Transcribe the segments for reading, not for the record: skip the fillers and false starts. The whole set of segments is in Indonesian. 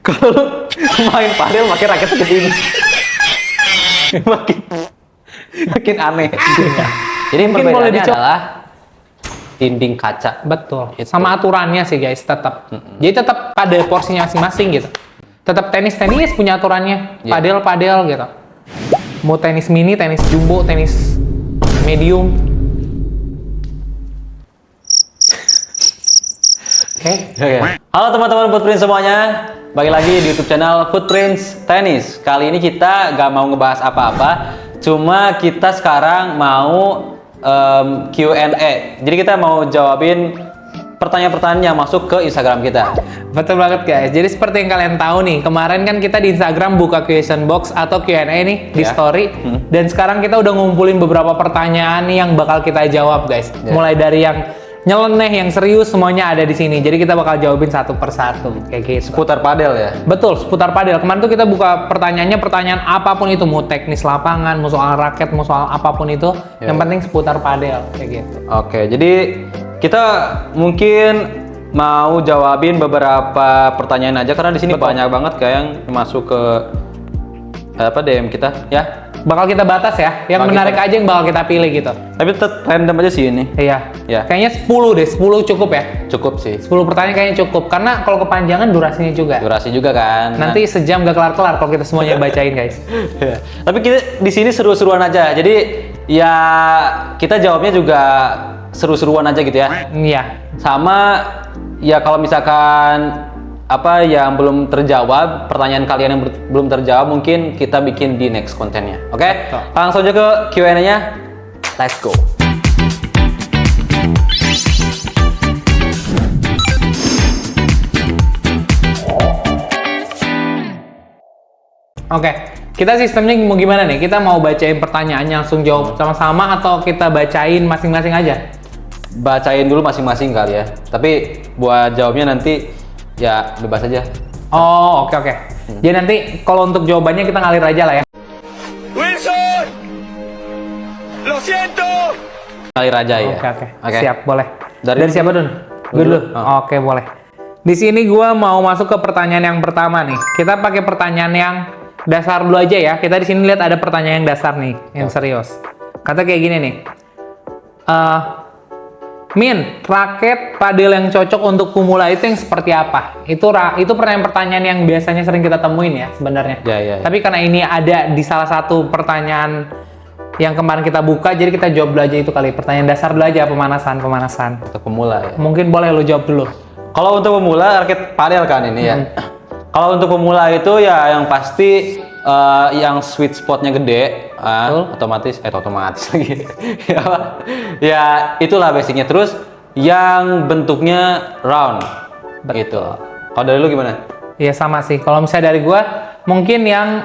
Kalau lu main padel pakai raket seperti ini, makin aneh. Jadi Mungkin boleh perbedaannya dicoba. adalah dinding kaca. Betul. Itu. Sama aturannya sih guys, tetap. Jadi tetap ada porsinya masing-masing gitu. Tetap tenis punya aturannya. Iya. Padel gitu. Mau tenis mini, tenis jumbo, tenis medium. Oke. Halo teman-teman Footprints semuanya, balik lagi di YouTube channel Footprints Tenis. Kali ini kita gak mau ngebahas apa-apa, cuma kita sekarang mau Q&A. Jadi kita mau jawabin pertanyaan-pertanyaan yang masuk ke Instagram kita. Betul banget guys. Jadi seperti yang kalian tahu nih, kemarin kan kita di Instagram buka question box atau Q&A nih di Ya. story. Dan sekarang kita udah ngumpulin beberapa pertanyaan nih yang bakal kita jawab guys. Ya. Mulai dari yang nyeleneh, yang serius, semuanya ada di sini. Jadi kita bakal jawabin satu persatu kayak gitu. Seputar padel ya. Betul, seputar padel. Kemarin tuh kita buka pertanyaannya, pertanyaan apapun itu, mau teknis lapangan, mau soal raket, mau soal apapun itu, Ya. yang penting seputar padel kayak gitu. Oke, jadi kita mungkin mau jawabin beberapa pertanyaan aja karena di sini Betul. banyak banget kayak yang masuk ke DM kita ya. Bakal kita batas ya, yang Bakal menarik kita- aja yang bakal kita pilih gitu. Tapi tetap random aja sih ini. Iya. Ya. Kayaknya 10 deh, 10 cukup ya. Cukup sih. 10 pertanyaan kayaknya cukup, karena kalau kepanjangan durasinya juga. Durasi juga kan. Nanti sejam gak kelar-kelar kalau kita semuanya bacain guys. Ya. Tapi kita di sini seru-seruan aja. Jadi ya kita jawabnya juga seru-seruan aja gitu ya. Iya. Sama ya kalau misalkan apa yang belum terjawab, pertanyaan kalian yang belum terjawab mungkin kita bikin di next kontennya. Oke? Betul. Langsung aja ke Q&A-nya. Let's go. Oke, kita sistemnya mau gimana nih? Kita mau bacain pertanyaannya langsung jawab sama-sama atau kita bacain masing-masing aja? Bacain dulu masing-masing kali ya. Tapi buat jawabnya nanti ya bebas aja. Oh, oke. Jadi nanti kalau untuk jawabannya kita ngalir aja lah ya. Wilson, lo siento. Ngalir aja ya. Oke. Siap, boleh. Dari Siapa dulu? Gue dulu. Oh. Oke, boleh. Di sini gua mau masuk ke pertanyaan yang pertama nih. Kita pakai pertanyaan yang dasar dulu aja ya. Kita di sini lihat ada pertanyaan yang dasar nih, yang serius. Kata kayak gini nih. Min, raket padel yang cocok untuk pemula itu yang seperti apa? Itu pertanyaan-pertanyaan yang biasanya sering kita temuin ya sebenarnya. Ya. Tapi karena ini ada di salah satu pertanyaan yang kemarin kita buka, jadi kita jawab dulu aja itu kali. Pertanyaan dasar dulu aja, pemanasan. Untuk pemula ya. Mungkin boleh lo jawab dulu. Kalau untuk pemula raket padel kan ini ya. Kalau untuk pemula itu ya yang pasti yang sweet spotnya gede, otomatis lagi. Ya itulah basicnya. Terus yang bentuknya round, gitu. Kalau dari lu gimana? Iya sama sih. Kalau misalnya dari gua, mungkin yang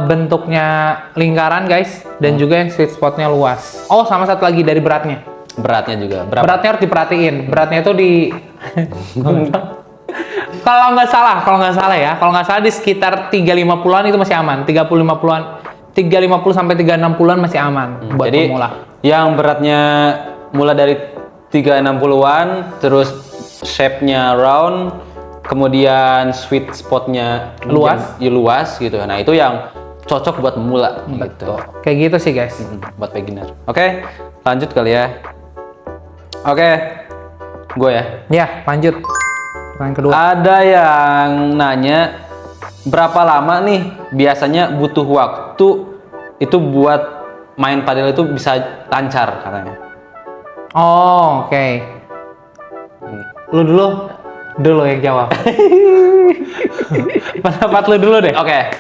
bentuknya lingkaran guys, dan juga yang sweet spotnya luas. Oh, sama satu lagi dari beratnya. Beratnya juga. Berapa? Beratnya harus diperhatiin. Beratnya itu di kalau nggak salah ya, kalau nggak salah di sekitar 350-an itu masih aman. 30-50-an, 350 sampai 360-an masih aman buat Jadi pemula. yang beratnya mulai dari 360-an, terus shape-nya round, kemudian sweet spotnya Luas. luas gitu. Nah itu yang cocok buat pemula gitu. Kayak gitu sih guys. Buat beginner. Oke, lanjut kali ya. Oke, gue ya. Ya, lanjut. Pertanyaan kedua. Ada yang nanya berapa lama nih biasanya butuh waktu itu buat main padel itu bisa lancar katanya. Oh, oke. Lu dulu yang jawab. Pendapat lu dulu deh. Oke.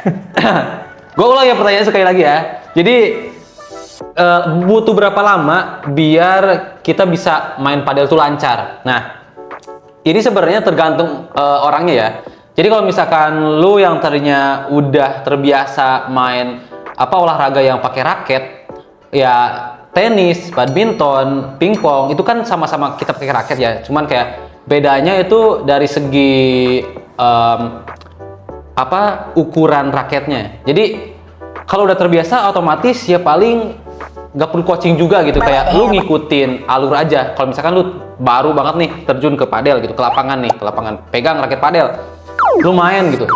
Gue ulang ya pertanyaan sekali lagi ya. Jadi butuh berapa lama biar kita bisa main padel itu lancar? Nah, ini sebenarnya tergantung orangnya ya. Jadi kalau misalkan lu yang tadinya udah terbiasa main olahraga yang pakai raket, ya tenis, badminton, pingpong itu kan sama-sama kita pakai raket ya. Cuman kayak bedanya itu dari segi ukuran raketnya. Jadi kalau udah terbiasa otomatis ya paling nggak perlu coaching juga gitu, kayak lu ngikutin alur aja. Kalau misalkan lu baru banget nih terjun ke padel gitu, ke lapangan pegang raket padel, lumayan gitu.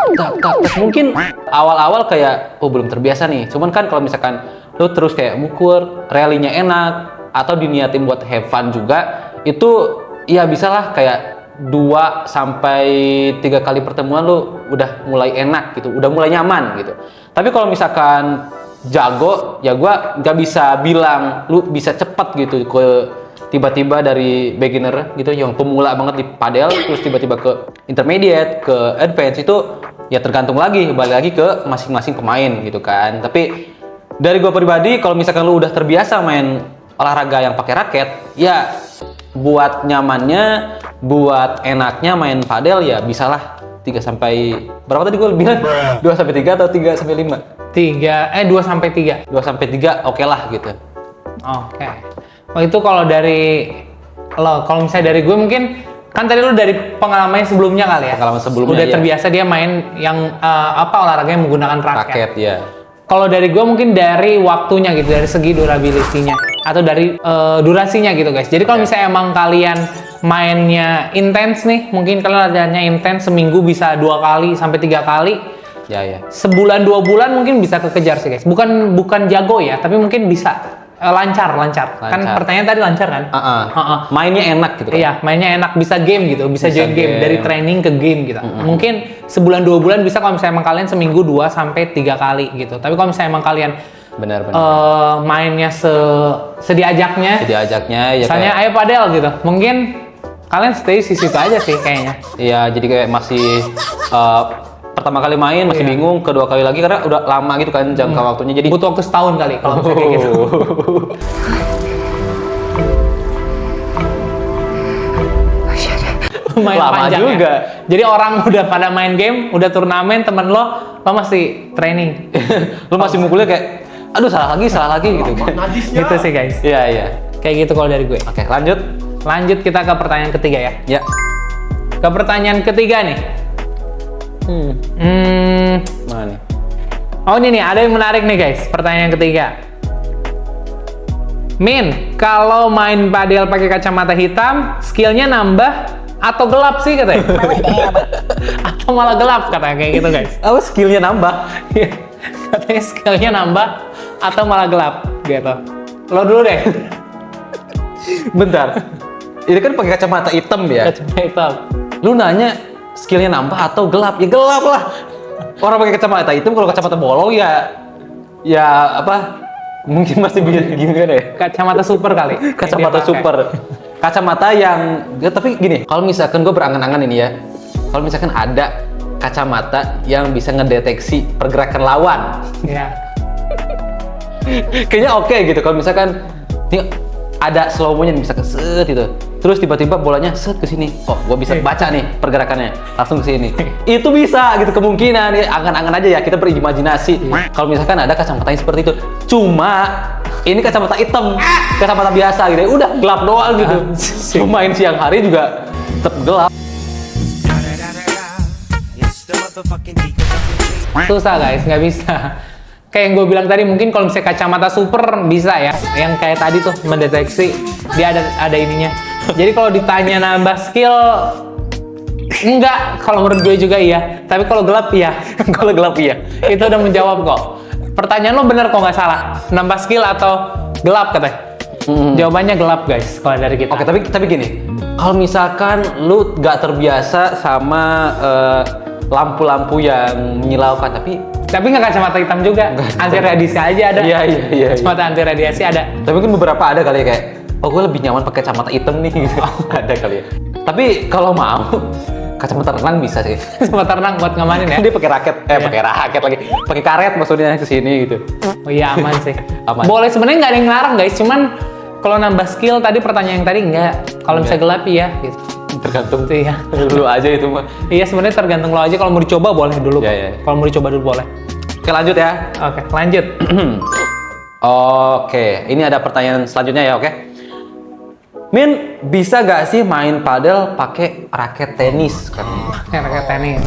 Mungkin awal-awal kayak belum terbiasa nih. Cuman kan kalau misalkan lu terus kayak mukul, rally-nya enak atau diniatin buat have fun juga, itu ya bisalah kayak 2 sampai 3 kali pertemuan lu udah mulai enak gitu, udah mulai nyaman gitu. Tapi kalau misalkan jago, ya gua nggak bisa bilang lu bisa cepet gitu ke tiba-tiba dari beginner gitu yang pemula banget di padel terus tiba-tiba ke intermediate, ke advance, itu ya tergantung lagi, balik lagi ke masing-masing pemain gitu kan. Tapi dari gua pribadi, kalau misalkan lu udah terbiasa main olahraga yang pakai raket, ya buat nyamannya, buat enaknya main padel ya bisalah 3 sampai berapa tadi gua bilang? 2 sampai 3 atau 3 sampai 5? 2 sampai 3. 2 sampai 3 oke lah gitu. Oke. Oh, itu kalau dari lo, kalau misalnya dari gue mungkin kan tadi lo dari pengalaman sebelumnya kali ya. Pengalaman sebelumnya, udah iya. terbiasa dia main yang olahraga yang menggunakan raket. Raket ya. Kalau dari gue mungkin dari waktunya gitu, dari segi durability-nya atau dari durasinya gitu guys. Jadi kalau misalnya emang kalian mainnya intens nih, mungkin kalian latihannya intens seminggu bisa 2 kali sampai 3 kali. Ya. Sebulan 2 bulan mungkin bisa kekejar sih guys. Bukan jago ya, tapi mungkin bisa lancar. Kan pertanyaan tadi lancar kan? Mainnya enak gitu kan? Iya, mainnya enak, bisa game gitu, bisa join game dari training ke game gitu. Mungkin sebulan 2 bulan bisa kalau misalnya emang kalian seminggu 2 sampai 3 kali gitu. Tapi kalau misalnya emang kalian Benar. mainnya sediajaknya, ya misalnya ayo padel gitu, mungkin kalian stay di situ aja sih kayaknya. Iya, jadi kayak masih pertama kali main masih bingung, kedua kali lagi karena udah lama gitu kan jangka waktunya, jadi butuh waktu setahun kali kalau misalnya kayak gitu. Main lama panjang juga. ya. Jadi orang udah pada main game, udah turnamen, temen lo masih training. lu masih mukulnya kayak aduh salah lagi gitu kan. Gitu sih guys. Iya. Kayak gitu kalau dari gue. Oke, lanjut Kita ke pertanyaan ketiga ya. ya. Ke pertanyaan ketiga nih. Mana nih? Oh ini nih, ada yang menarik nih guys. Pertanyaan ketiga. Min, kalau main padel pakai kacamata hitam, skillnya nambah atau gelap sih katanya? Atau malah gelap katanya, kayak gitu guys. Apa skillnya nambah? Katanya skillnya nambah atau malah gelap gitu. Lo dulu deh. Bentar. Ini kan pakai kacamata hitam ya. Kacamata hitam. Lu nanya skillnya nambah atau gelap? Ya gelap lah. Orang pakai kacamata hitam, kalau kacamata bolong ya apa? Mungkin masih gimana ya? Kacamata super kali. Kacamata super. Kacamata yang tapi gini, kalau misalkan gue berangan-angan ini ya. Kalau misalkan ada kacamata yang bisa ngedeteksi pergerakan lawan. Iya. Kayaknya oke gitu. Kalau misalkan ini ada slow mo-nya bisa ke set gitu. Terus tiba-tiba bolanya set ke sini. Oh, gua bisa baca nih pergerakannya. Langsung ke sini. Itu bisa gitu kemungkinan. Ya, angan-angan aja ya, kita berimajinasi. Kalau misalkan ada kacamata yang seperti itu. Cuma ini kacamata hitam. Kacamata biasa gitu. Udah gelap doang gitu. Main siang hari juga tetap gelap. Susah guys, nggak bisa. Kayak yang gue bilang tadi, mungkin kalau misalnya kacamata super bisa ya, yang kayak tadi tuh mendeteksi dia ada ininya. Jadi kalau ditanya nambah skill, enggak. Kalau menurut gue juga iya. Tapi kalau gelap iya. Kalau gelap iya. Itu udah menjawab kok. Pertanyaan lo bener kok nggak salah. Nambah skill atau gelap katanya? Jawabannya gelap guys kalau dari kita. Oke, tapi gini. Kalau misalkan lu nggak terbiasa sama lampu-lampu yang menyilaukan, Tapi nggak kacamata hitam juga. Anti radiasi aja ada. Iya. Kacamata anti radiasi ada. Tapi kan beberapa ada kali kayak, oh gue lebih nyaman pakai kacamata hitam nih. Gitu. Ada kali ya. Tapi kalau mau, kacamata renang bisa sih. Kacamata renang buat ngamanin ya. Dia pakai raket, pakai raket lagi, pakai karet maksudnya ke sini gitu. Oh iya aman sih. Aman. Boleh, sebenarnya nggak ada yang ngelarang guys. Cuman kalau nambah skill tadi pertanyaan yang tadi enggak. Kalau bisa gelap iya gitu. Tergantung Itu ya. dulu aja itu mah. Iya sebenarnya tergantung lo aja. Kalau mau dicoba boleh dulu. Iya. Kalau mau dicoba dulu boleh. Oke, lanjut ya. Oke, lanjut. Oke, ini ada pertanyaan selanjutnya ya, oke. Min, bisa gak sih main padel pakai raket tenis? Raket tenis.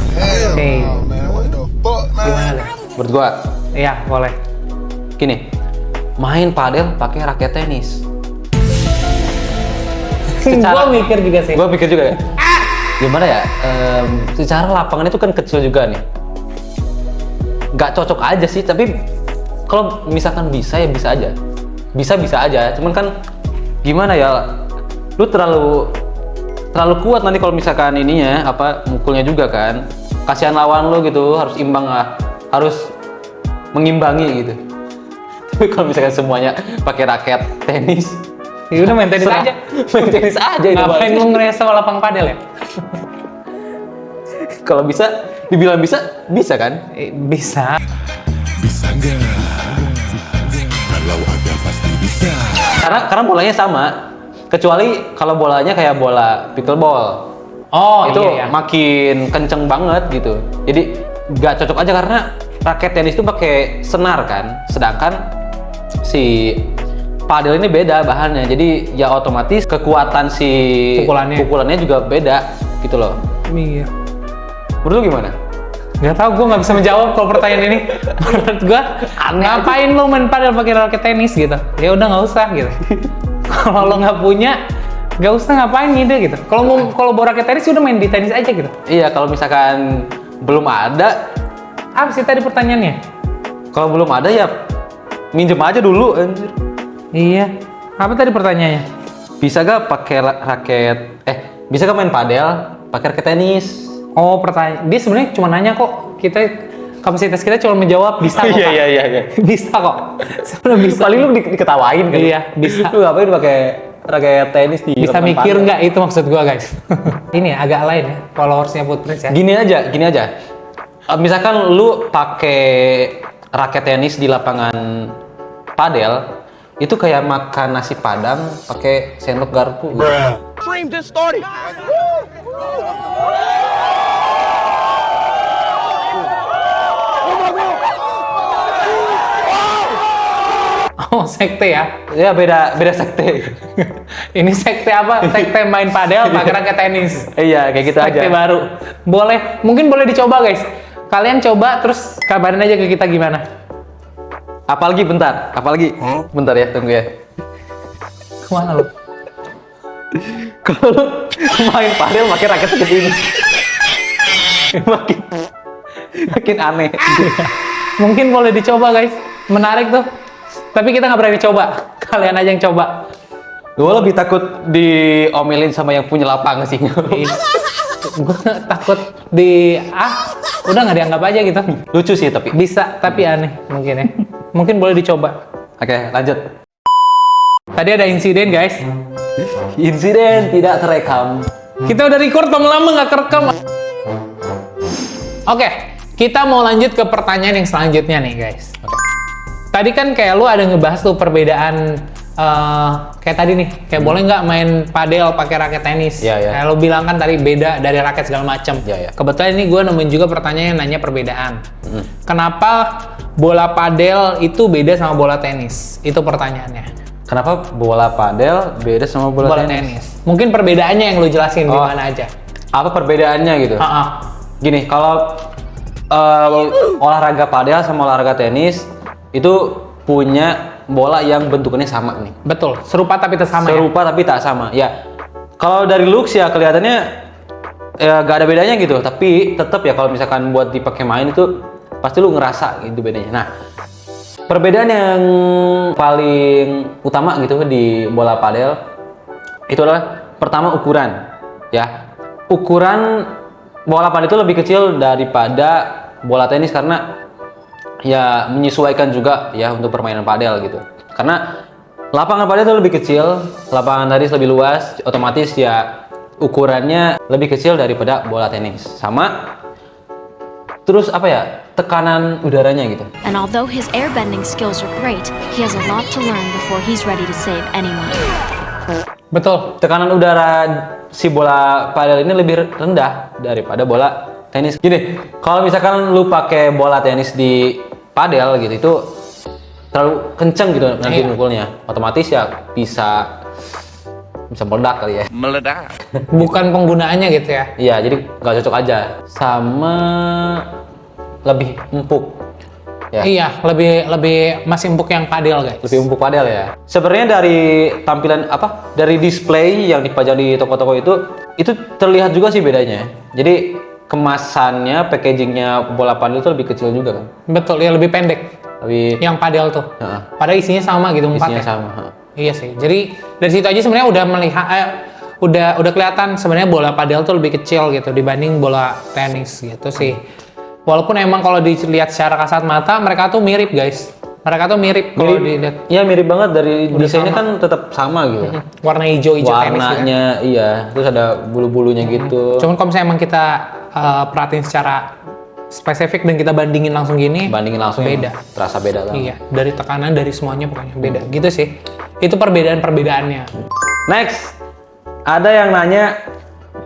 Oke. Gimana deh? Menurut gua, Iya, boleh. gini, main padel pakai raket tenis. Gue mikir juga sih. Gua pikir juga ya. gimana ya? Secara lapangan itu kan kecil juga nih. Nggak cocok aja sih, tapi kalau misalkan bisa ya bisa aja. Bisa aja, cuman kan gimana ya? Lu terlalu kuat nanti kalau misalkan ininya mukulnya juga kan. Kasihan lawan lu gitu, harus imbang lah. Harus mengimbangi gitu. Tapi kalau misalkan semuanya pakai raket tenis, Ya udah main tenis serah. aja. Main tenis aja itu. Ngapain lu ngerasa lapang padel ya? Kalau bisa dibilang bisa kan? Bisa. Bisa nggak? Kalau ada pasti bisa. Karena bolanya sama. Kecuali kalau bolanya kayak bola pickleball. Oh Itu iya. makin kenceng banget gitu. Jadi nggak cocok aja karena raket tenis itu pakai senar kan. Sedangkan si padel ini beda bahannya. Jadi ya otomatis kekuatan si pukulannya juga beda gitu loh. Iya. Menurut lu gimana? Gak tau, gue nggak bisa menjawab kalau pertanyaan ini. Menurut gue, ngapain lo main padel pakai raket tenis gitu? Ya udah nggak usah gitu. Kalau lo nggak punya, nggak usah ngapain gitu gitu. Kalau bawa raket tenis udah main di tenis aja gitu. Iya, kalau misalkan belum ada, Apa sih tadi pertanyaannya? kalau belum ada ya minjem aja dulu anjir. Iya. Apa tadi pertanyaannya? Bisa gak pakai raket bisa gak main padel pakai raket tenis? Oh pertanyaan. Dia sebenarnya cuma nanya kok. Kapasitas kita cuma menjawab bisa kok. Pak. Iya. Bisa kok. Sebenarnya bisa. Paling lu diketawain kan? Iya, bisa. Lu ngapain pakai raket tenis di Bisa lapangan mikir padel? nggak itu maksud gua guys? Ini agak lain ya followersnya Footprints ya. Gini aja. Misalkan lu pakai raket tenis di lapangan padel, itu kayak makan nasi padang pakai sendok garpu. Gitu. Dream just started. Oh sekte ya? Ya beda sekte. Ini sekte apa? Sekte main padel pakai raket tenis. Iya kayak gitu Sekte aja. baru. Mungkin boleh dicoba guys. Kalian coba terus kabarin aja ke kita gimana. Apalagi bentar. Bentar ya, tunggu ya. Kemana lu? Kalau lu main padel pakai raket segini, makin aneh. Mungkin boleh dicoba guys. Menarik tuh. Tapi kita nggak berani coba. Kalian aja yang coba. Gue lebih takut diomelin sama yang punya lapangan sih. Gue takut udah nggak dianggap aja gitu. Lucu sih tapi. Bisa tapi aneh mungkin ya. Mungkin boleh dicoba. Oke, lanjut. Tadi ada insiden guys. Insiden tidak terekam. Kita udah record lama nggak kerekam. Oke, kita mau lanjut ke pertanyaan yang selanjutnya nih guys. Tadi kan kayak lu ada ngebahas tuh perbedaan kayak tadi nih, kayak boleh nggak main padel pakai raket tenis? Iya. Kayak lu bilang kan tadi beda dari raket segala macam. Iya. Kebetulan ini gue nemuin juga pertanyaan yang nanya perbedaan. Kenapa bola padel itu beda sama bola tenis? Itu pertanyaannya. Kenapa bola padel beda sama bola tenis? Mungkin perbedaannya yang lu jelasin di mana aja. Apa perbedaannya gitu? Gini, kalau olahraga padel sama olahraga tenis itu punya bola yang bentukannya sama nih. Betul, serupa tapi tak sama. Serupa tapi tak sama. Ya, kalau dari looks ya kelihatannya ya gak ada bedanya gitu. Tapi tetap ya kalau misalkan buat dipakai main itu pasti lu ngerasa gitu bedanya. Nah, perbedaan yang paling utama gitu di bola padel itu adalah pertama ukuran. Ya, ukuran bola padel itu lebih kecil daripada bola tenis karena ya menyesuaikan juga ya untuk permainan padel gitu. Karena lapangan padel itu lebih kecil, lapangan tenis lebih luas, otomatis ya ukurannya lebih kecil daripada bola tenis. Sama terus apa ya? Tekanan udaranya gitu. And although his airbending skills are great, he has a lot to learn before he's ready to save anyone. Betul. Tekanan udara si bola padel ini lebih rendah daripada bola tenis. Gini, kalau misalkan lu pakai bola tenis di padel gitu itu terlalu kenceng gitu nanti mukulnya, otomatis ya bisa meledak kali ya. Meledak. Bukan penggunaannya gitu ya. Iya, jadi nggak cocok aja. Sama lebih empuk. Ya. Iya, lebih masih empuk yang padel guys. Lebih empuk padel ya. Sebenarnya dari tampilan dari display yang dipajang di toko-toko itu itu terlihat juga sih bedanya. Jadi kemasannya, packagingnya bola padel itu lebih kecil juga kan. Betul, ya lebih pendek. Lebih Yang padel tuh. Heeh. Padahal isinya sama gitu, 4 isinya ya. sama. Heeh. Iya sih. Jadi dari situ aja sebenarnya udah melihat udah kelihatan sebenarnya bola padel tuh lebih kecil gitu dibanding bola tenis gitu sih. Walaupun emang kalau dilihat secara kasat mata mereka tuh mirip, guys. Mereka tuh mirip kalau dilihat. Iya mirip banget dari Udah desainnya sama. kan tetap sama gitu. Warna hijau-hijau tenis gitu kan. Warnanya iya, terus ada bulu-bulunya gitu. Cuman kalau misalnya emang kita perhatiin secara spesifik dan kita bandingin langsung gini, Bandingin langsung beda. emang terasa beda banget. Iya, dari tekanan dari semuanya pokoknya beda. Gitu sih. Itu perbedaan-perbedaannya. Next, ada yang nanya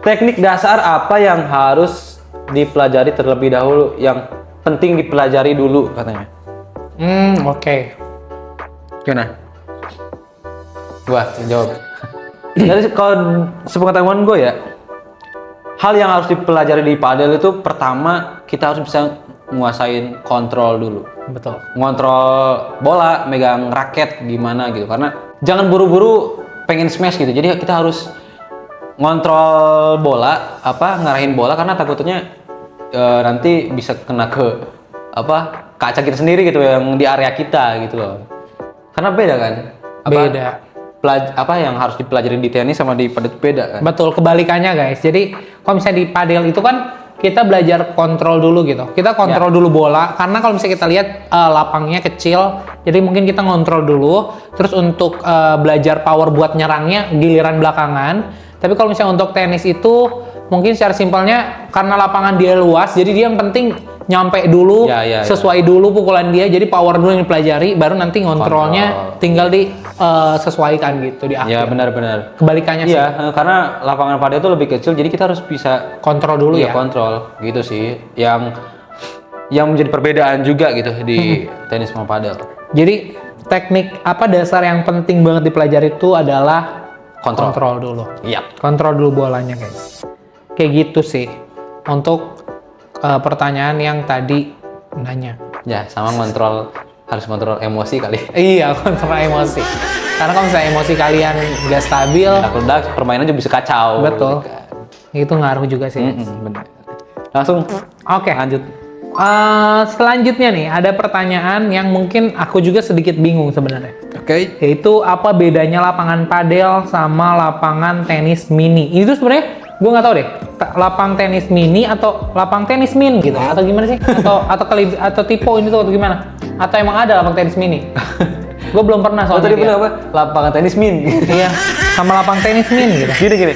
teknik dasar apa yang harus dipelajari terlebih dahulu, yang penting dipelajari dulu katanya. Oke. Gimana? Gua jawab. Dari kalau sepengetahuan gue ya, hal yang harus dipelajari di padel itu pertama kita harus bisa nguasain kontrol dulu. Betul. Ngontrol bola, megang raket gimana gitu. Karena jangan buru-buru pengen smash gitu. Jadi kita harus ngontrol bola, ngarahin bola karena takutnya nanti bisa kena ke kaca kita sendiri gitu yang di area kita gitu loh. Karena beda kan? Beda. Yang harus dipelajari di tenis sama di padel itu beda kan? Betul, kebalikannya guys. Jadi kalau misalnya di padel itu kan kita belajar kontrol dulu gitu. Kita kontrol dulu bola karena kalau misalnya kita lihat lapangnya kecil, jadi mungkin kita ngontrol dulu. Terus untuk belajar power buat nyerangnya giliran belakangan. Tapi kalau misalnya untuk tenis itu mungkin secara simpelnya karena lapangan dia luas, jadi dia yang penting nyampe dulu, sesuai dulu pukulan dia. Jadi power dulu yang dipelajari, baru nanti ngontrolnya tinggal disesuaikan gitu di akhir. Ya benar-benar. Kebalikannya sih. Iya, karena lapangan padel itu lebih kecil, jadi kita harus bisa Kontrol dulu ya. kontrol gitu sih. Yang menjadi perbedaan juga gitu di tenis sama padel. Jadi teknik dasar yang penting banget dipelajari itu adalah kontrol dulu. Iya. Kontrol dulu bolanya guys. Kayak gitu sih untuk pertanyaan yang tadi nanya. Ya, sama harus kontrol emosi kali. Iya, kontrol emosi. Karena kalau misalnya emosi kalian nggak stabil, Ledak, permainan juga bisa kacau. betul. Gitu kan. Itu ngaruh juga sih. Benar. Langsung Oke. lanjut. Selanjutnya nih ada pertanyaan yang mungkin aku juga sedikit bingung sebenarnya. Oke. Yaitu apa bedanya lapangan padel sama lapangan tenis mini? Ini tuh sebenarnya gue nggak tahu deh, lapang tenis mini atau lapang tenis min gitu, atau gimana sih? Atau tipe ini tuh atau gimana? Atau emang ada lapang tenis mini? Gue belum pernah soalnya. Tadi bilang apa? Lapangan tenis min. Iya, sama lapang tenis min gitu. Gini.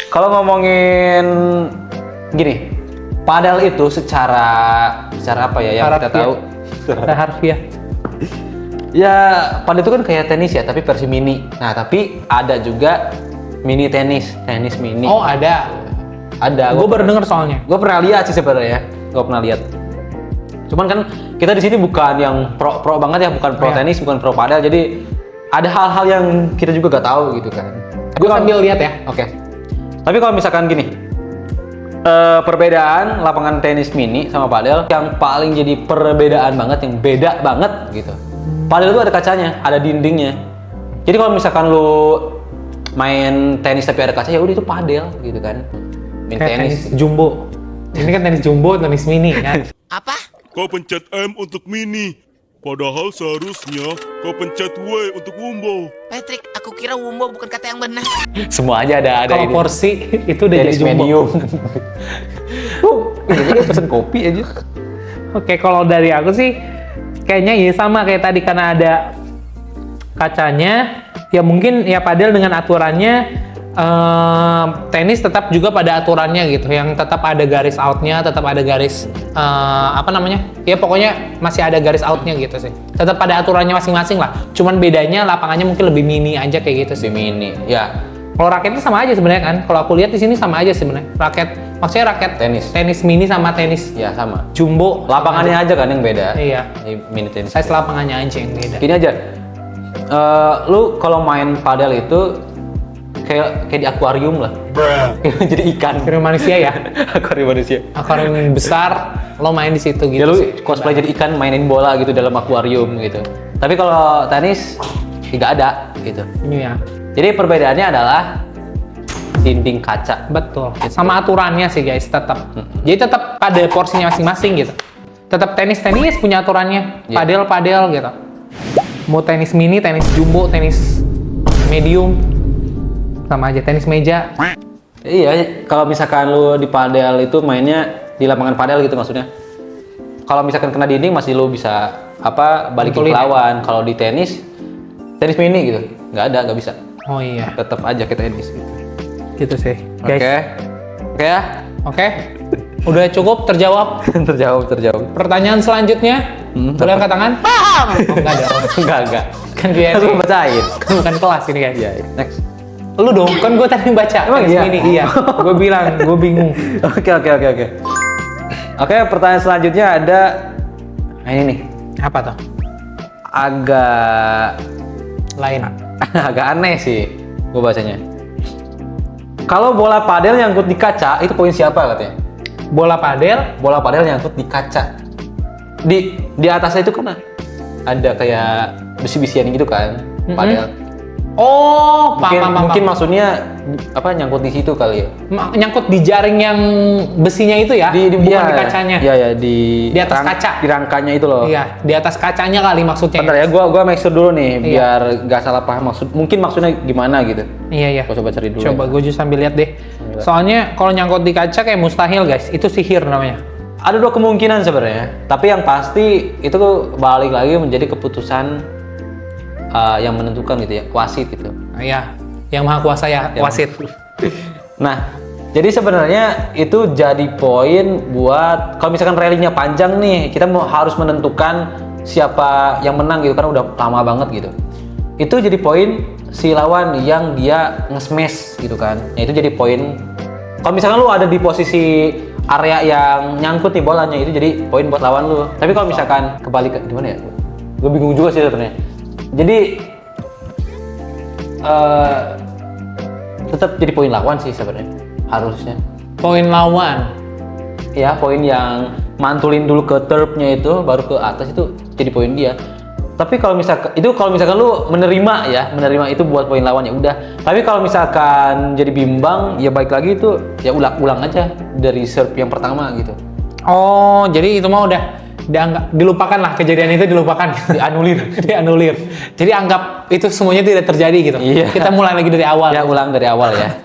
Kalau ngomongin gini, padel itu secara apa ya yang kita tahu? Secara harfiah. Ya, padel itu kan kayak tenis ya, tapi versi mini. Nah, tapi ada juga mini tenis mini. Oh ada. Gue baru denger soalnya. Gue pernah lihat sih sebenarnya. Gue pernah lihat. Cuman kan kita di sini bukan yang pro banget ya, bukan pro tenis, bukan pro padel. Jadi ada hal-hal yang kita juga gak tahu gitu kan. Gue sambil lihat ya. Oke. Tapi kalau misalkan gini, perbedaan lapangan tenis mini sama padel yang paling jadi perbedaan banget, yang beda banget gitu. Padel itu ada kacanya, ada dindingnya. Jadi kalau misalkan lu main tenis tapi ada kaca, ya udah itu padel gitu kan. Main Kayak tenis. tenis jumbo. Ini kan tenis jumbo, tenis mini kan. Kau pencet M untuk mini, padahal seharusnya kau pencet W untuk wumbo. Patrick, aku kira Wumbo bukan kata yang benar. Semua aja ada Kalau ini. porsi itu udah jadi Tenis jumbo. medium. Ini dia pesen kopi aja. Oke, kalau dari aku sih kayaknya ya sama kayak tadi karena ada kacanya. Ya mungkin ya padel dengan aturannya, tenis tetap juga pada aturannya gitu, yang tetap ada garis outnya, tetap ada garis ya pokoknya masih ada garis outnya gitu sih, tetap pada aturannya masing-masing lah, cuman bedanya lapangannya mungkin lebih mini aja kayak gitu sih. Mini, ya. Kalau raketnya sama aja sebenarnya kan, kalau aku lihat di sini sama aja sebenarnya, maksudnya raket tenis mini sama tenis Ya sama. jumbo, Lapangannya aja kan yang beda. iya, Mini tenis. size lapangannya aja yang beda. Gini aja. Lu kalau main padel itu kayak di akuarium lah. Jadi ikan. Akuarium manusia ya. Akuarium manusia. Akuarium besar, lo main di situ gitu. Ya lu sih. cosplay jadi ikan, mainin bola gitu dalam akuarium gitu. Tapi kalau tenis tidak ada gitu. Ini ya. Jadi perbedaannya adalah dinding kaca. Betul. Sama aturannya sih guys, tetap. Jadi tetap pada porsinya masing-masing gitu. Tetap tenis punya aturannya. Iya. Padel gitu. Mau tenis mini, tenis jumbo, tenis medium, sama aja tenis meja. Iya, kalau misalkan lu di padel itu mainnya di lapangan padel gitu maksudnya. Kalau misalkan kena dinding masih lu bisa balikin ke Betulin. lawan. Kalau di tenis mini gitu, nggak bisa. Oh iya, Tetap aja ke tenis. gitu sih. Oke, Guys. oke ya. Oke. Udah cukup terjawab. terjawab. Pertanyaan selanjutnya, boleh angkat tangan? Paham. Oh, enggak dong. Enggak. Kan gue Langsung bacain. kan bukan kelas ini guys. Iya. Next. Lu dong, kan gue tadi baca. Emang tenis iya? mini. Iya. Gue bilang, gue bingung. Oke. Oke, pertanyaan selanjutnya ada ini nih. Apa tuh? Agak Lain. aneh sih gue bacanya. Kalau bola padel nyangkut di kaca, itu poin siapa katanya? Bola padel. Bola padel nyangkut di kaca. Di atasnya itu kan ada kayak besi-besian gitu kan, padel. Oh, Mungkin maksudnya nyangkut di situ kali ya. Nyangkut di jaring yang besinya itu ya, bukan di kacanya. Iya, di Di atas kaca. Di rangkanya itu loh. Iya, di atas kacanya kali maksudnya. Bentar ya, gua make sure dulu nih Iya. biar gak salah paham mungkin maksudnya gimana gitu. Iya. Gua coba cari dulu. Coba gue juga sambil lihat deh. Soalnya kalau nyangkut di kaca kayak mustahil guys, itu sihir namanya. Ada dua kemungkinan sebenarnya, tapi yang pasti itu balik lagi menjadi keputusan yang menentukan gitu ya, wasit gitu. Iya, yang maha kuasa ya, wasit. Nah, jadi sebenarnya itu jadi poin buat kalau misalkan rally-nya panjang nih, kita harus menentukan siapa yang menang gitu, karena udah lama banget gitu. Itu jadi poin si lawan yang dia nge-smash gitu kan. Nah, itu jadi poin. Kalau misalkan lu ada di posisi area yang nyangkut nih bolanya, itu jadi poin buat lawan lu. Tapi kalau misalkan kebalik gimana ya? Gue bingung juga sih sebenarnya. Jadi tetap jadi poin lawan sih sebenarnya harusnya. Poin lawan. Ya, poin yang mantulin dulu ke turfnya itu baru ke atas itu jadi poin dia. Tapi kalau misalkan lu menerima itu buat poin lawan ya udah. Tapi kalau misalkan jadi bimbang ya baik lagi itu ya ulang aja dari serve yang pertama gitu. Oh, jadi itu mah udah dilupakan lah, kejadian itu dilupakan, dianulir. Jadi anggap itu semuanya tidak terjadi gitu. Iya. Kita mulai lagi dari awal. Ya ulang dari awal ya.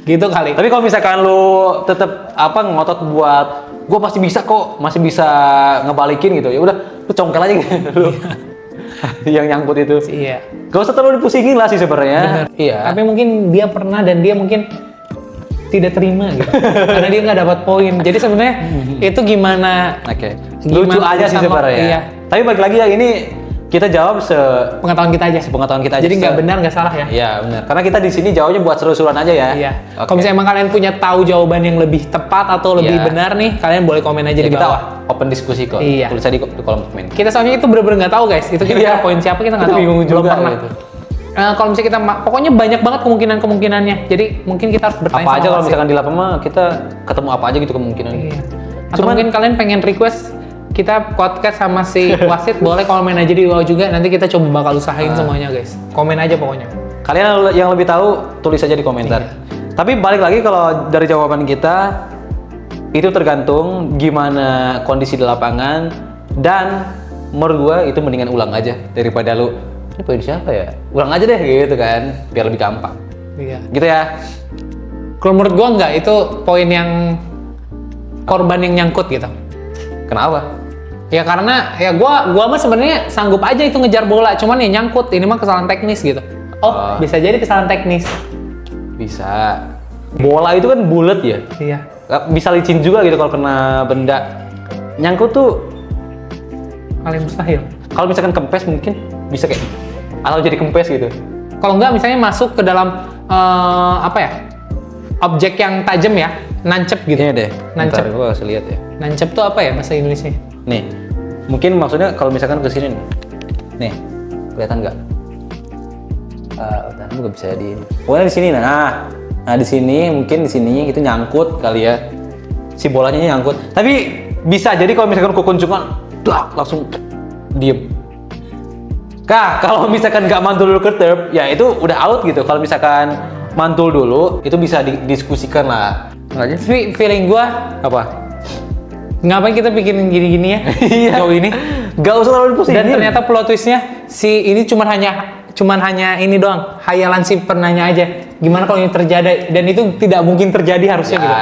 Gitu kali. Tapi kalau misalkan lu tetap ngotot buat gue pasti bisa kok, masih bisa ngebalikin gitu. Ya udah, lu congkel aja gitu. Yang nyangkut itu. Iya. Gak usah terlalu dipusingin lah sih sebenarnya. Bener. Iya. Tapi mungkin dia pernah dan dia mungkin tidak terima gitu. Karena dia nggak dapat poin. Jadi sebenarnya itu gimana? Oke. Gimana Lucu aja sih sama- sebenarnya. iya. Tapi balik lagi ya, ini kita jawab Pengetahuan kita aja. sepengetahuan kita aja. Jadi nggak benar nggak salah ya. Iya benar. Karena kita di sini jawabnya buat seru-seruan aja ya. Iya. Oke. Kalau misalnya emang kalian punya tahu jawaban yang lebih tepat atau lebih Iya. benar nih, kalian boleh komen aja Jadi di kita bawah. open diskusi kok. Iya. Tulis aja di kolom komen. Kita soalnya itu bener-bener nggak tahu guys. Itu kira-kira Iya. poin siapa kita nggak Kita tahu. bingung Belum juga pernah. gitu. Kalau misalnya kita pokoknya banyak banget kemungkinan-kemungkinannya. Jadi mungkin kita harus bertanya Apa aja sama kalau wasit. misalkan di lapangan mah kita ketemu apa aja gitu kemungkinan. Iya. Atau mungkin kalian pengen request kita podcast sama si wasit, boleh komen aja di bawah juga. Nanti kita coba bakal usahain semuanya guys. Komen aja pokoknya. Kalian yang lebih tahu tulis aja di komentar. Iya. Tapi balik lagi kalau dari jawaban kita itu tergantung gimana kondisi di lapangan, dan menurut gua itu mendingan ulang aja daripada lu ini poin siapa ya? Ulang aja deh gitu kan, biar lebih gampang. Iya. Gitu ya. Kalau menurut gua enggak, itu poin yang korban yang nyangkut gitu. Kenapa? Ya karena ya gua mah sebenarnya sanggup aja itu ngejar bola, cuman ya nyangkut. Ini mah kesalahan teknis gitu. Oh, bisa jadi kesalahan teknis. Bisa. Bola itu kan bulat ya. Iya. Bisa licin juga gitu kalau kena benda. Nyangkut tuh Paling mustahil. kalau misalkan kempes mungkin bisa kayak atau jadi kempes gitu. Kalau enggak misalnya masuk ke dalam apa ya? Objek yang tajam ya, nancep gitu. Ini deh. Nancep. Bentar, gua kasih lihat ya. Nancep tuh apa ya bahasa Indonesia? Nih, mungkin maksudnya kalau misalkan ke sini nih. Nih, kelihatan nggak? Bentar, nggak bisa di. Pokoknya di sini, nah di sini mungkin di sini itu nyangkut kali ya. Si bolanya nyangkut. Tapi bisa jadi kalau misalkan kekuncukan, langsung diem. Kalau misalkan nggak mantul dulu ke turf, ya itu udah out gitu. Kalau misalkan mantul dulu, itu bisa didiskusikan lah. Aja. Tapi feeling gua Apa? ngapain kita bikin gini-gini ya? Iya. Jauh ini. Gak usah terlalu pusing. Dan ternyata plot twistnya si ini cuman hanya ini doang, hayalan si penanya aja. Gimana kalau ini terjadi, dan itu tidak mungkin terjadi harusnya gitu.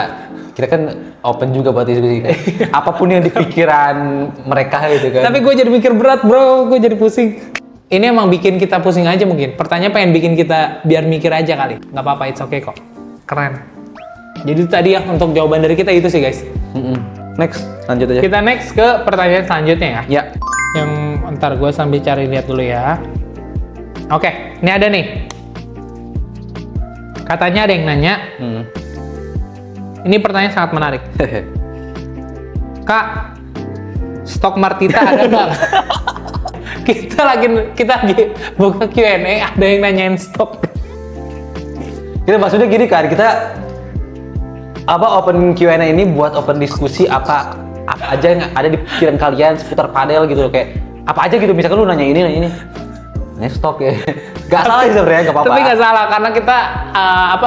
Kita kan open juga buat diskusi. Apapun yang di pikiran mereka gitu kan. Tapi gue jadi mikir berat bro, gue jadi pusing. Ini emang bikin kita pusing aja mungkin. Pertanyaan pengen bikin kita biar mikir aja kali. Nggak apa-apa, it's okay kok. Keren. Jadi itu tadi ya untuk jawaban dari kita itu sih guys. Next, lanjut aja. Kita next ke pertanyaan selanjutnya ya. Ya. Yang ntar gue sambil cari lihat dulu ya. Oke, ini ada nih. Katanya ada yang nanya. Ini pertanyaan sangat menarik. Kak, stok Martita ada nggak? kita lagi buka Q&A, ada yang nanyain stok. Kita maksudnya gini kan, kita open Q&A ini buat open diskusi apa aja yang ada di pikiran kalian seputar padel gitu, kayak apa aja gitu. Misalkan lu nanya ini stok ya. Gak salah sih sebenarnya, gak apa-apa. Tapi gak salah karena kita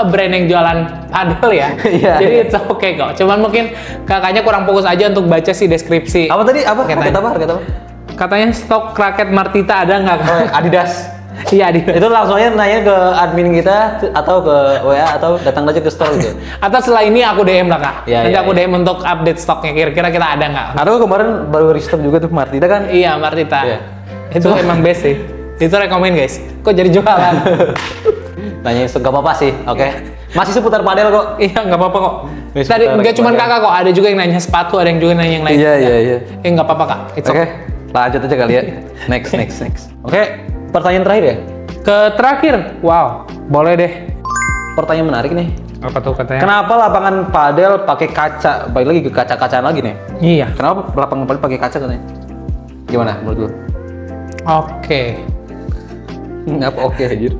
brand yang jualan padel ya. Iya. Jadi it's okay kok. Cuman mungkin kakaknya kurang fokus aja untuk baca sih deskripsi. Apa tadi? Harga apa? Katanya stok raket Martita ada nggak? Oh, Adidas. Iya Adidas. Itu langsung aja nanya ke admin kita atau ke WA atau datang aja ke store gitu. Atau setelah ini aku DM lah kak. Iya, Nanti iya, aku DM untuk update stoknya. Kira-kira kita ada nggak? Atau kemarin baru restock juga tuh Martita kan? Iya Martita. Iya. Itu emang best sih. Itu rekomen guys. Kok jadi jualan? Nanya stok gak apa-apa sih, oke? Masih seputar padel kok. Iya nggak apa-apa kok. Ini Tadi seputar nggak cuma padel. kakak kok. Ada juga yang nanya sepatu, ada yang juga nanya yang lain. Iya. Nggak apa-apa kak. It's Oke, okay. lanjut aja kali ya. Next. Oke, pertanyaan terakhir ya. Ke terakhir. Wow. Boleh deh. Pertanyaan menarik nih. Apa tuh katanya? Kenapa lapangan padel pakai kaca? Balik lagi ke kaca-kacaan lagi nih. Iya. Kenapa lapangan padel pakai kaca katanya? Gimana menurut lu? Oke. Ngapa oke anjir?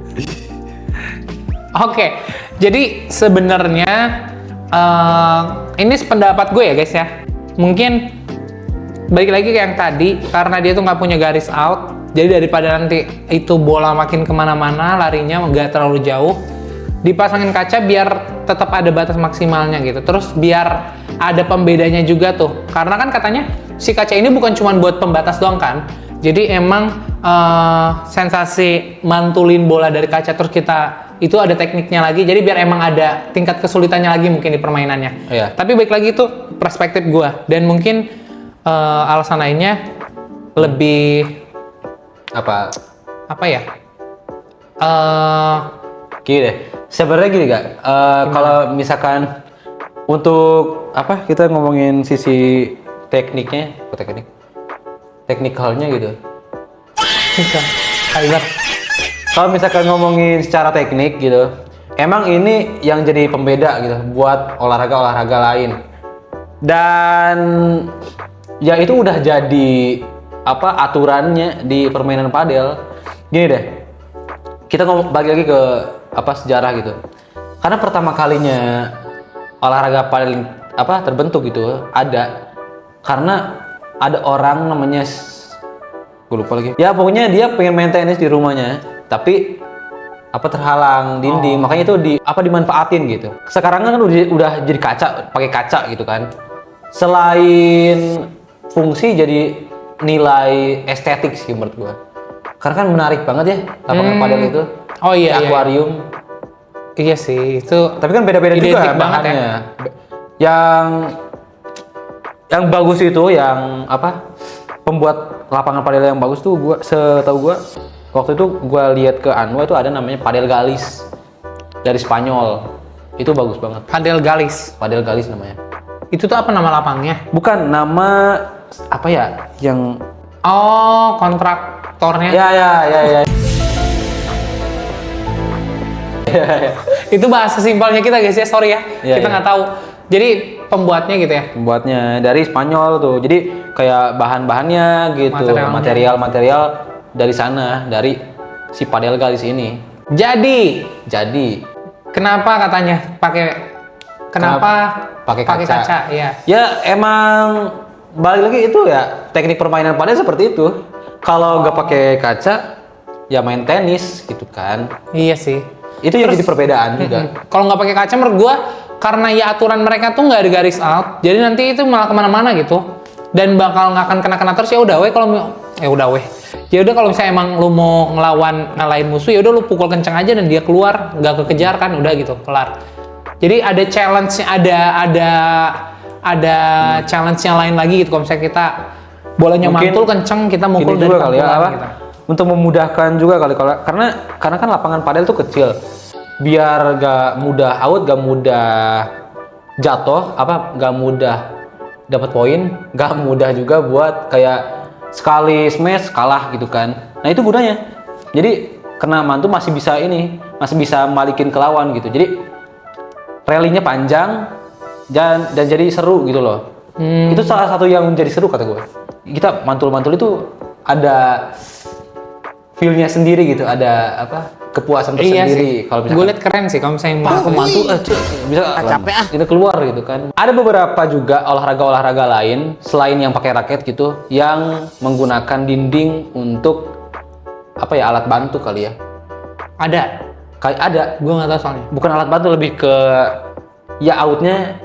Oke, jadi sebenarnya ini sependapat gue ya guys ya. Mungkin balik lagi ke yang tadi, karena dia tuh nggak punya garis out, jadi daripada nanti itu bola makin kemana-mana larinya nggak terlalu jauh, dipasangin kaca biar tetap ada batas maksimalnya gitu. Terus biar ada pembedanya juga tuh, karena kan katanya si kaca ini bukan cuma buat pembatas doang kan. Jadi emang sensasi mantulin bola dari kaca terus kita itu ada tekniknya lagi. Jadi biar emang ada tingkat kesulitannya lagi mungkin di permainannya. Iya. Tapi baik lagi itu perspektif gua dan mungkin alasan lainnya lebih apa ya? Gini deh. Sebenarnya gini gak? Kalau misalkan untuk kita ngomongin sisi tekniknya, teknikalnya gitu. Kalau misalkan ngomongin secara teknik gitu, emang ini yang jadi pembeda gitu buat olahraga lain. Dan ya itu udah jadi aturannya di permainan padel. Gini deh, kita balik lagi ke sejarah gitu. Karena pertama kalinya olahraga padel terbentuk gitu ada karena ada orang namanya, gue lupa lagi. Ya pokoknya dia pengen main tenis di rumahnya, tapi terhalang dinding, makanya itu dimanfaatin gitu. Sekarang kan udah jadi pakai kaca gitu kan. Selain fungsi jadi nilai estetik sih menurut gua. Karena kan menarik banget ya lapangan padel itu. Oh iya, Kayak akuarium. Iya sih, itu Tapi kan beda-beda identik juga banget bahannya. ya. Yang bagus itu pembuat lapangan padel yang bagus tuh setahu gua waktu itu gua lihat ke Anwa itu ada namanya Padel Galis dari Spanyol. Itu bagus banget. Padel Galis. Padel Galis namanya. Itu tuh apa nama lapangnya? Bukan nama yang Oh, kontraktornya. ya. Itu bahasa simpelnya kita guys ya, sorry ya. Iya, Kita iya. nggak tahu. Jadi pembuatnya gitu ya. Pembuatnya dari Spanyol tuh. Jadi kayak bahan-bahannya gitu, material dari sana, dari si Padel Galis ini. Jadi, kenapa katanya pakai kaca? Ya. Ya emang balik lagi itu ya teknik permainan padel seperti itu. Kalau nggak pakai kaca ya main tenis gitu kan. Iya sih. Itu yang jadi perbedaan juga. Kalau nggak pakai kaca menurut gua karena ya aturan mereka tuh nggak ada garis out, jadi nanti itu malah kemana-mana gitu dan bakal nggak akan kena terus. Ya udah weh kalau misalnya emang lu mau ngalahin musuh ya udah lu pukul kencang aja dan dia keluar nggak kekejar kan udah gitu kelar. Jadi ada challenge-nya, ada challenge-nya lain lagi gitu kalau misalnya kita bolanya Mungkin mantul kenceng kita mukul ini dari juga kali ya pantulan apa? gitu. Untuk memudahkan juga kali karena kan lapangan padel tuh kecil. Biar gak mudah out, gak mudah jatuh, gak mudah dapat poin, gak mudah juga buat kayak sekali smash kalah gitu kan. Nah itu gunanya. Jadi kena mantu masih bisa malikin ke lawan gitu. Jadi rally-nya panjang dan jadi seru gitu loh. Itu salah satu yang menjadi seru kata gue. Kita mantul-mantul itu ada feel-nya sendiri gitu, ada kepuasan tersendiri. Kalau gue liat keren sih kalau misalnya mantul bisa capek kita keluar gitu kan. Ada beberapa juga olahraga lain selain yang pakai raket gitu yang menggunakan dinding untuk alat bantu kali ya. Ada. Gue nggak tahu soalnya. Bukan alat bantu, lebih ke ya outnya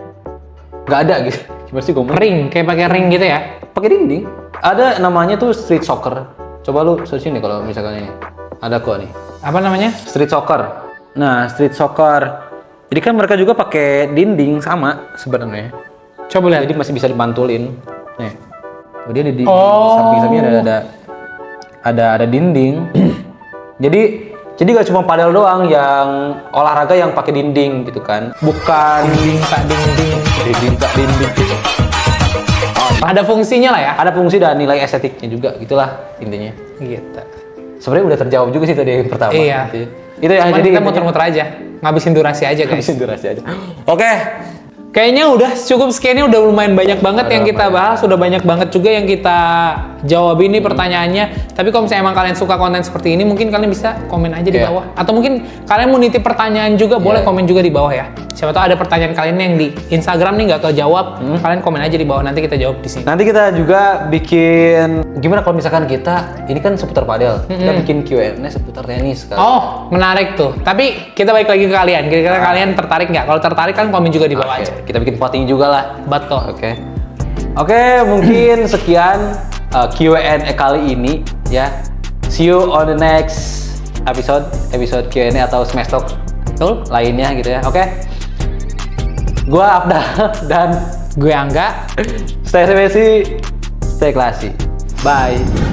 nggak ada gitu. Gimana sih ngomong? Ring, kayak pakai ring gitu ya? Pakai dinding. Ada namanya tuh street soccer. Coba lu search ini kalau misalkan ini. Ada kok nih. Apa namanya? Street soccer. Nah, street soccer. Jadi kan mereka juga pakai dinding sama sebenarnya. Coba lihat. Jadi masih bisa dipantulin. Nih. Oh, dia di samping-sampingnya ada dinding. jadi gak cuma padel doang yang olahraga yang pakai dinding gitu kan. Bukan Dinding tak dinding. Ada fungsinya lah ya? Ada fungsi dan nilai estetiknya juga gitulah intinya. Gitu. Sebenarnya udah terjawab juga sih tadi yang pertama. Iya. Itu ya, Cuman jadi kita muter-muter aja, ngabisin durasi aja guys. habisin durasi aja. Oke. Kayaknya udah cukup sekian, ini udah lumayan banyak banget yang kita bahas, udah banyak banget juga yang kita jawab ini pertanyaannya. Tapi kalau misalnya emang kalian suka konten seperti ini, mungkin kalian bisa komen aja di Iya. bawah. Atau mungkin kalian mau nitip pertanyaan juga, boleh komen juga di bawah ya. Siapa tahu ada pertanyaan kalian yang di Instagram nih nggak kejawab, kalian komen aja di bawah, nanti kita jawab di sini. Nanti kita juga bikin gimana kalau misalkan kita ini kan seputar padel, kita bikin Q&A seputar tenis kan. Oh, menarik tuh. Tapi kita balik lagi ke kalian. Kira-kira kalian tertarik nggak? Kalau tertarik kan komen juga di bawah Oke, aja. kita bikin voting juga lah. Betul. Oke, mungkin sekian Q&A kali ini ya. See you on the next episode Q&A atau Smash Talk lainnya gitu ya. Oke. Gua Abda dan Gue Angga. stay classy. Bye.